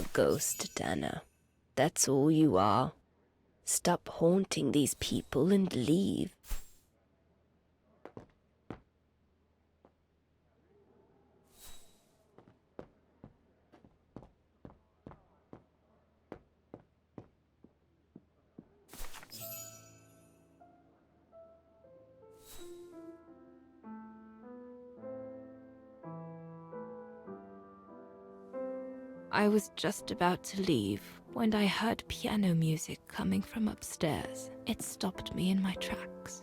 A ghost, Dana. That's all you are. Stop haunting these people and leave. I was just about to leave when I heard piano music coming from upstairs. It stopped me in my tracks.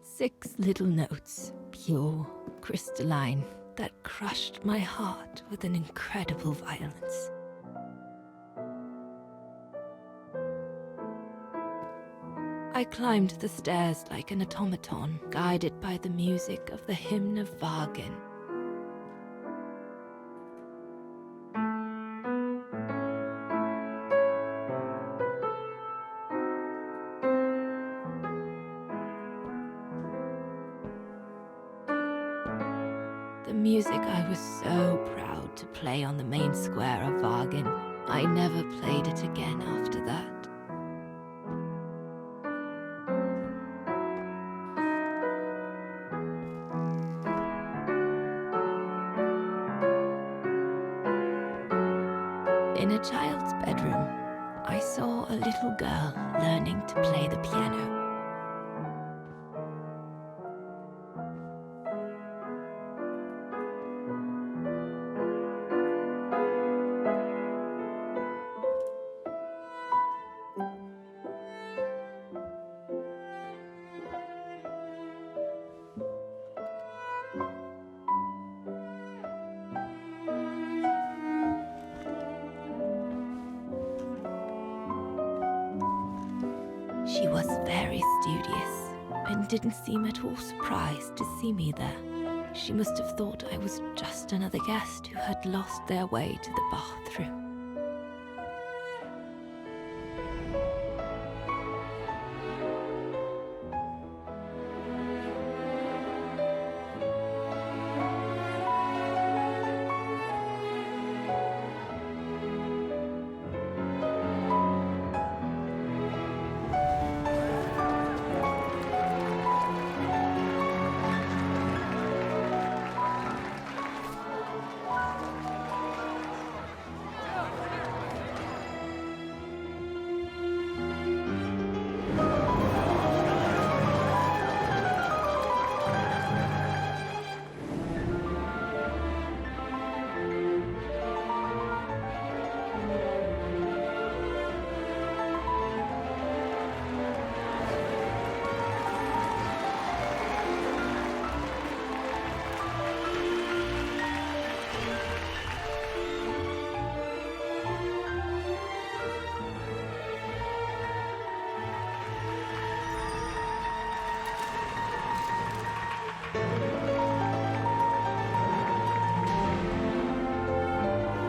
Six little notes, pure, crystalline, that crushed my heart with an incredible violence. I climbed the stairs like an automaton, guided by the music of the hymn of Wagen. The music I was so proud to play on the main square of Wagen. I never played it again after that. In a child's bedroom, I saw a little girl learning to play the piano. She was very studious and didn't seem at all surprised to see me there. She must have thought I was just another guest who had lost their way to the bathroom.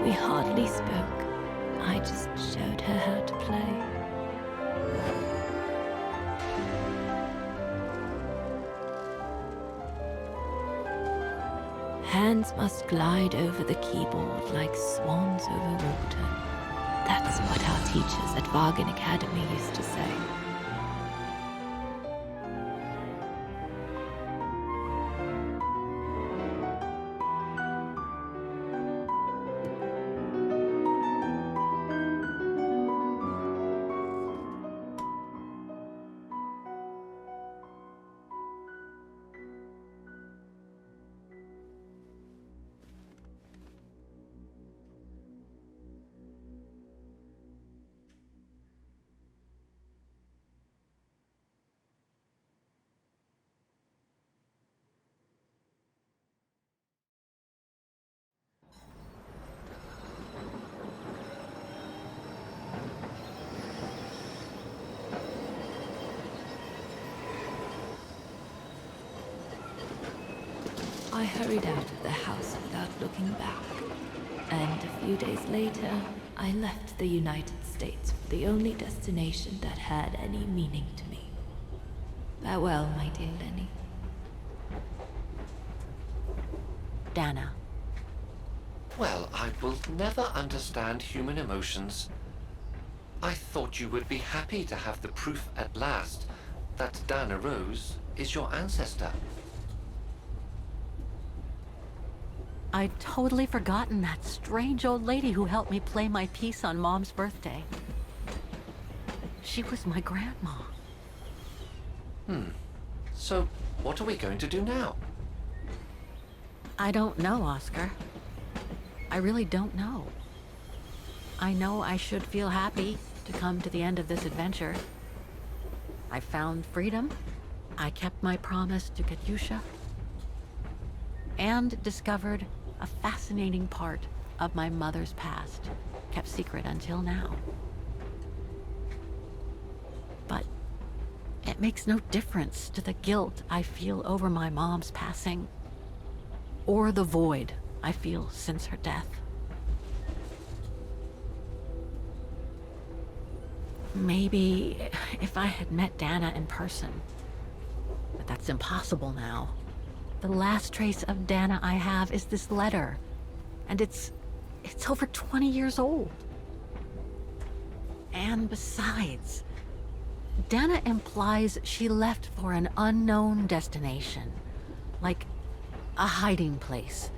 We hardly spoke. I just showed her how to play. Hands must glide over the keyboard like swans over water. That's what our teachers at Wagen Academy used to say. I hurried out of the house without looking back, and a few days later, I left the United States for the only destination that had any meaning to me. Farewell, my dear Lenny. Dana. Well, I will never understand human emotions. I thought you would be happy to have the proof at last that Dana Rose is your ancestor. I'd totally forgotten that strange old lady who helped me play my piece on Mom's birthday. She was my grandma. So, what are we going to do now? I don't know, Oscar. I really don't know. I know I should feel happy to come to the end of this adventure. I found freedom. I kept my promise to Katyusha. And discovered a fascinating part of my mother's past, kept secret until now. But it makes no difference to the guilt I feel over my mom's passing, or the void I feel since her death. Maybe if I had met Dana in person, but that's impossible now. The last trace of Dana I have is this letter, and it's over 20 years old. And besides, Dana implies she left for an unknown destination, like a hiding place,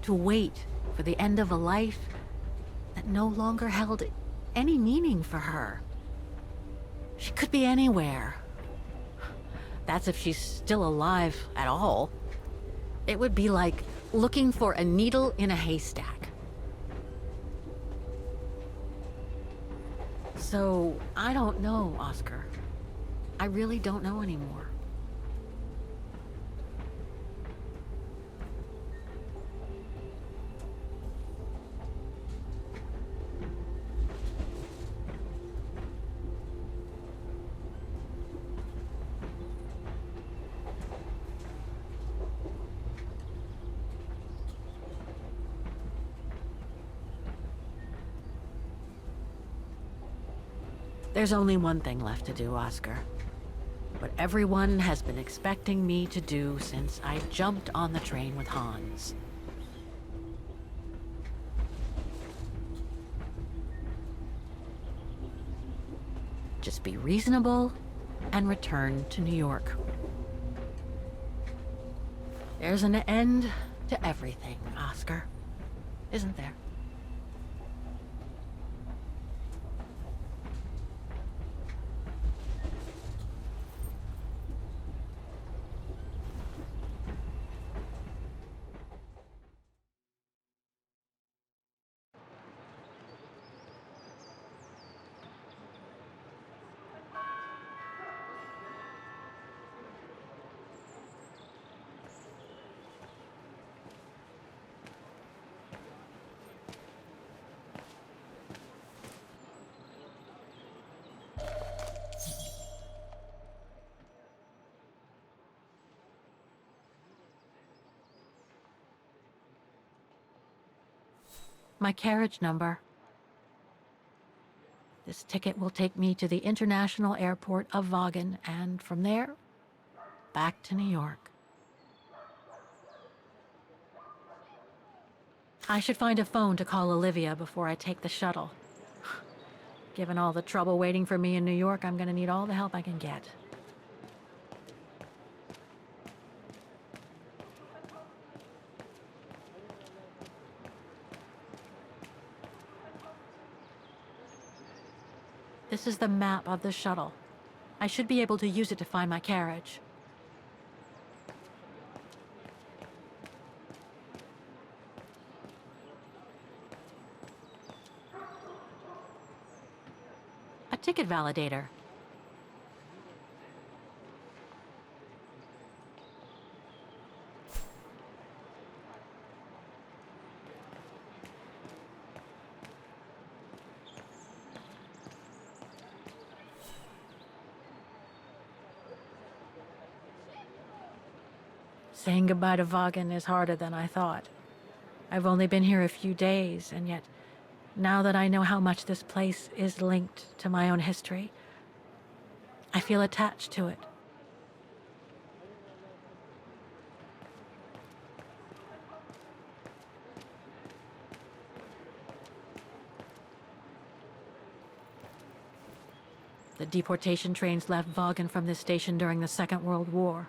to wait for the end of a life that no longer held any meaning for her. She could be anywhere. That's if she's still alive at all. It would be like looking for a needle in a haystack. So, I don't know, Oscar. I really don't know anymore. There's only one thing left to do, Oscar. What everyone has been expecting me to do since I jumped on the train with Hans. Just be reasonable and return to New York. There's an end to everything, Oscar. Isn't there? My carriage number. This ticket will take me to the international airport of Vaughan, and from there, back to New York. I should find a phone to call Olivia before I take the shuttle. Given all the trouble waiting for me in New York, I'm gonna need all the help I can get. This is the map of the shuttle. I should be able to use it to find my carriage. A ticket validator. Saying goodbye to Vaughan is harder than I thought. I've only been here a few days, and yet, now that I know how much this place is linked to my own history, I feel attached to it. The deportation trains left Vaughan from this station during the Second World War.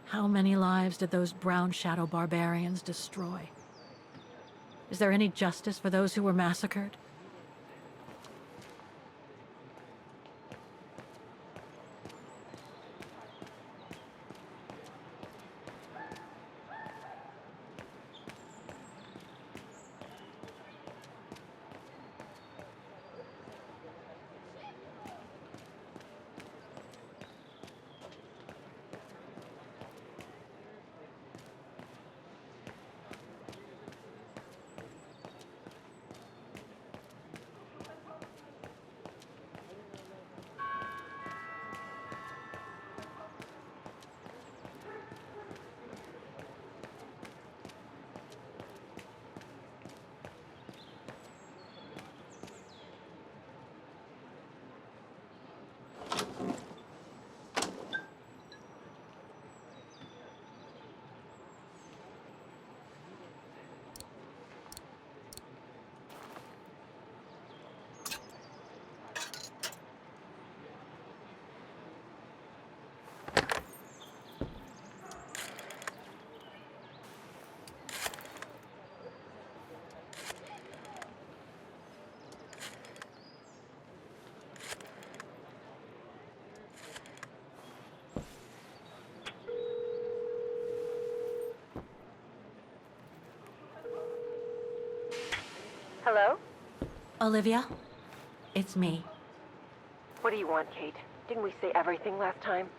How many lives did those brown shadow barbarians destroy? Is there any justice for those who were massacred? Hello? Olivia? It's me. What do you want, Kate? Didn't we say everything last time?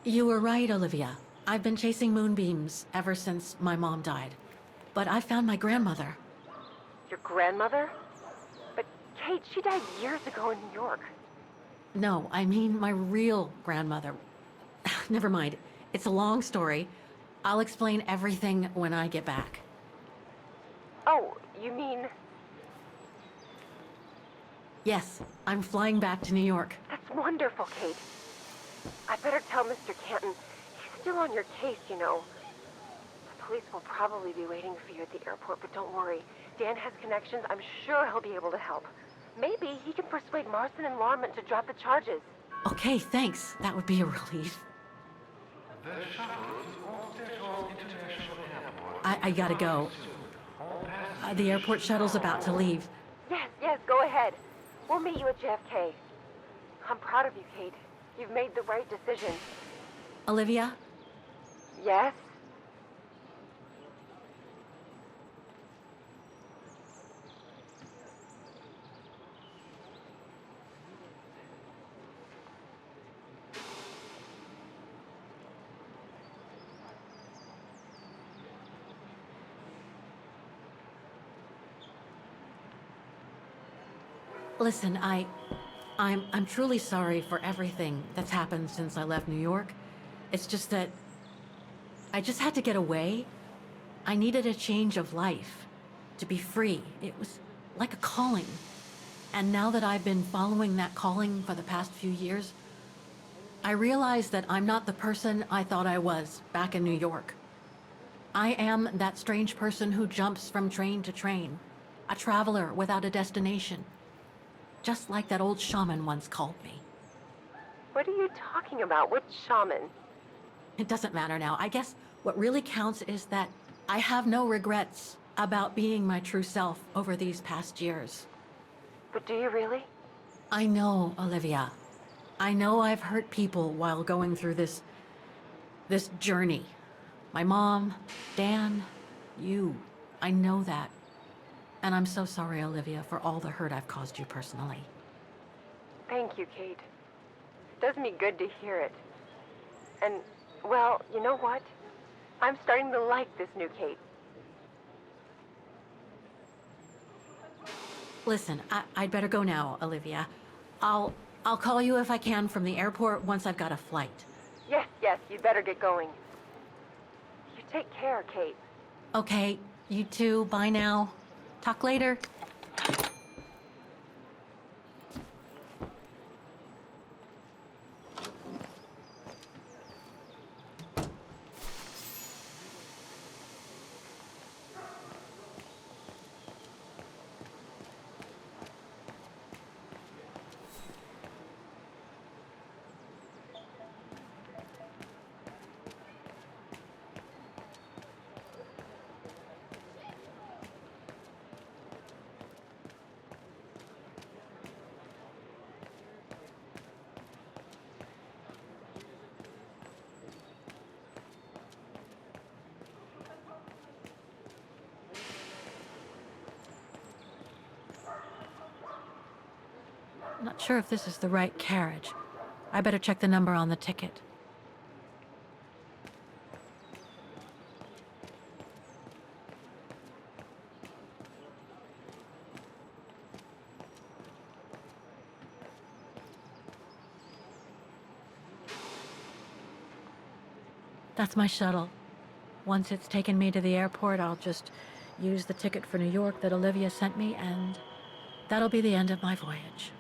You were right, Olivia. I've been chasing moonbeams ever since my mom died. But I found my grandmother. Your grandmother? But, Kate, she died years ago in New York. No, I mean my real grandmother. Never mind. It's a long story. I'll explain everything when I get back. Oh, you mean... Yes, I'm flying back to New York. That's wonderful, Kate. I better tell Mr. Canton. He's still on your case, you know. The police will probably be waiting for you at the airport, but don't worry. Dan has connections. I'm sure he'll be able to help. Maybe he can persuade Marston and Lorman to drop the charges. Okay, thanks. That would be a relief. I gotta go. The airport shuttle's about to leave. Yes, go ahead. We'll meet you at JFK. I'm proud of you, Kate. You've made the right decision. Olivia? Yes? Listen, I'm truly sorry for everything that's happened since I left New York. It's just that I just had to get away. I needed a change of life, to be free. It was like a calling. And now that I've been following that calling for the past few years, I realize that I'm not the person I thought I was back in New York. I am that strange person who jumps from train to train, a traveler without a destination. Just like that old shaman once called me. What are you talking about? Which shaman? It doesn't matter now. I guess what really counts is that I have no regrets about being my true self over these past years. But do you really? I know, Olivia. I know I've hurt people while going through this journey. My mom, Dan, you. I know that. And I'm so sorry, Olivia, for all the hurt I've caused you personally. Thank you, Kate. It does me good to hear it. And, well, you know what? I'm starting to like this new Kate. Listen, I'd better go now, Olivia. I'll call you if I can from the airport once I've got a flight. Yes, you'd better get going. You take care, Kate. Okay, you too. Bye now. Talk later. Not sure if this is the right carriage. I better check the number on the ticket. That's my shuttle. Once it's taken me to the airport, I'll just use the ticket for New York that Olivia sent me, and that'll be the end of my voyage.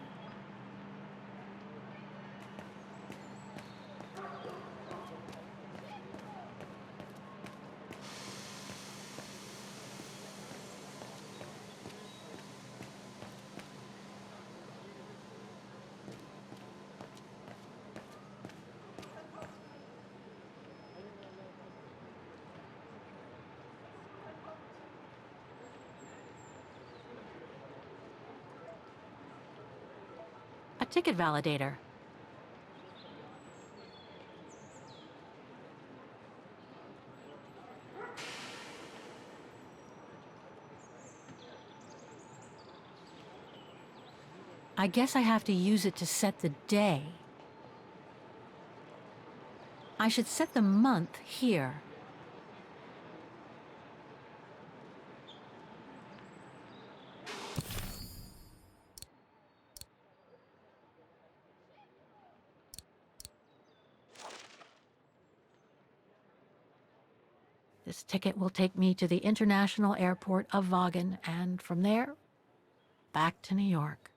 A ticket validator. I guess I have to use it to set the day. I should set the month here. This ticket will take me to the International Airport of Vaughan, and from there, back to New York.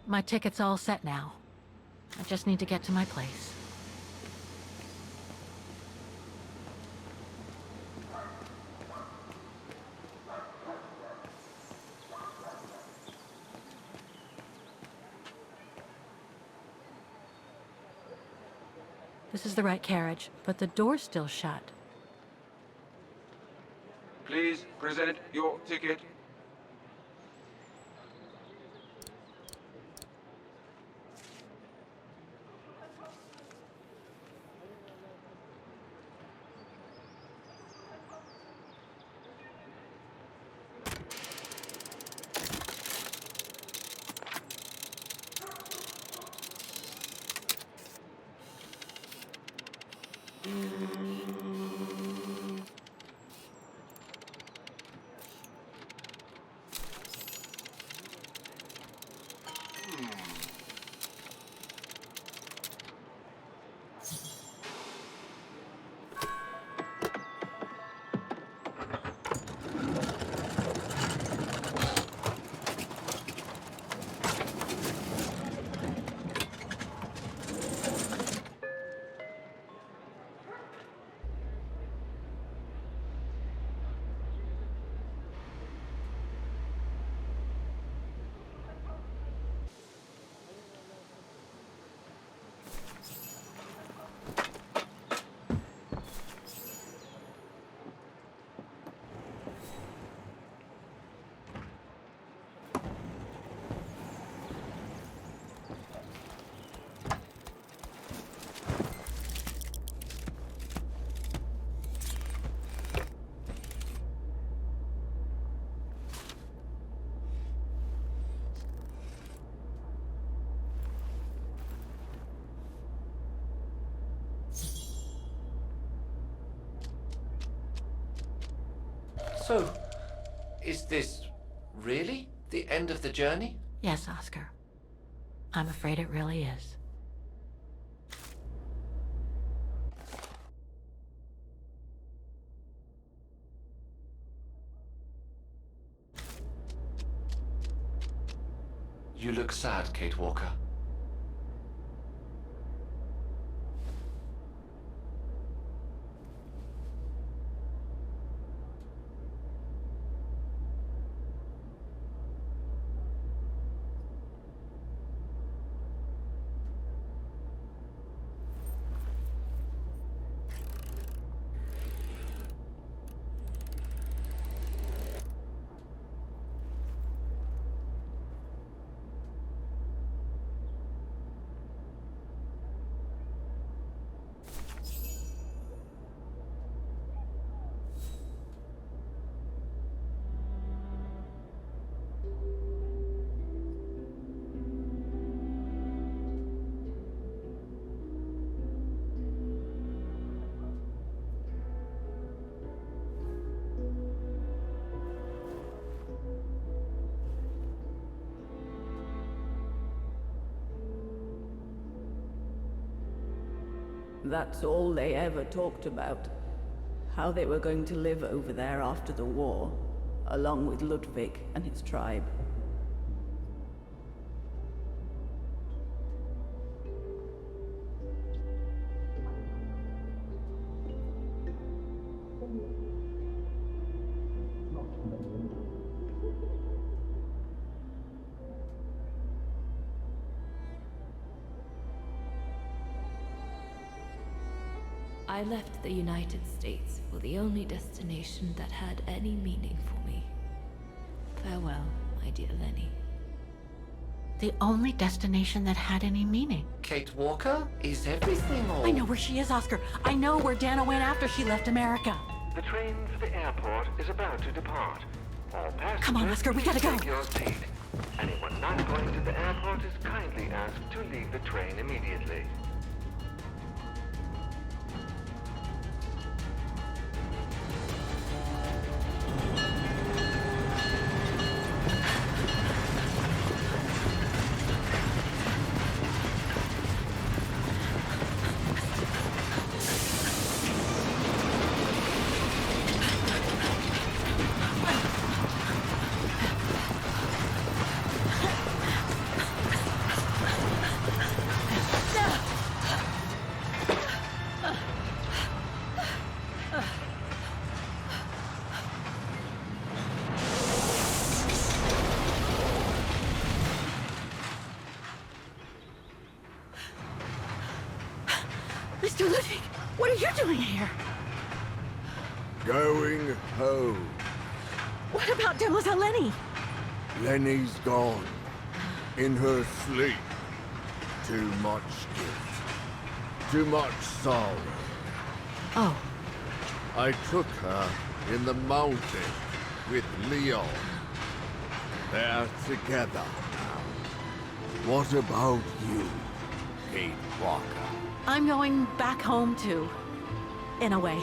My ticket's all set now. I just need to get to my place. This is the right carriage, but the door's still shut. Please present your ticket. So, is this really the end of the journey? Yes, Oscar. I'm afraid it really is. You look sad, Kate Walker. That's all they ever talked about. How they were going to live over there after the war, along with Ludwig and his tribe. I left the United States for the only destination that had any meaning for me. Farewell, my dear Lenny. The only destination that had any meaning. Kate Walker? Is everything all... I know where she is, Oscar. I know where Dana went after she left America. The train for the airport is about to depart. All passengers, Come on, Oscar, we gotta go. take your seat. Anyone not going to the airport is kindly asked to leave the train immediately. Mr. Ludwig, what are you doing here? Going home. What about Demoiselle Lenny? Lenny's gone. In her sleep. Too much guilt. Too much sorrow. Oh, I took her in the mountain with Leon. They're together now. What about you, Kate Walker? I'm going back home too. In a way.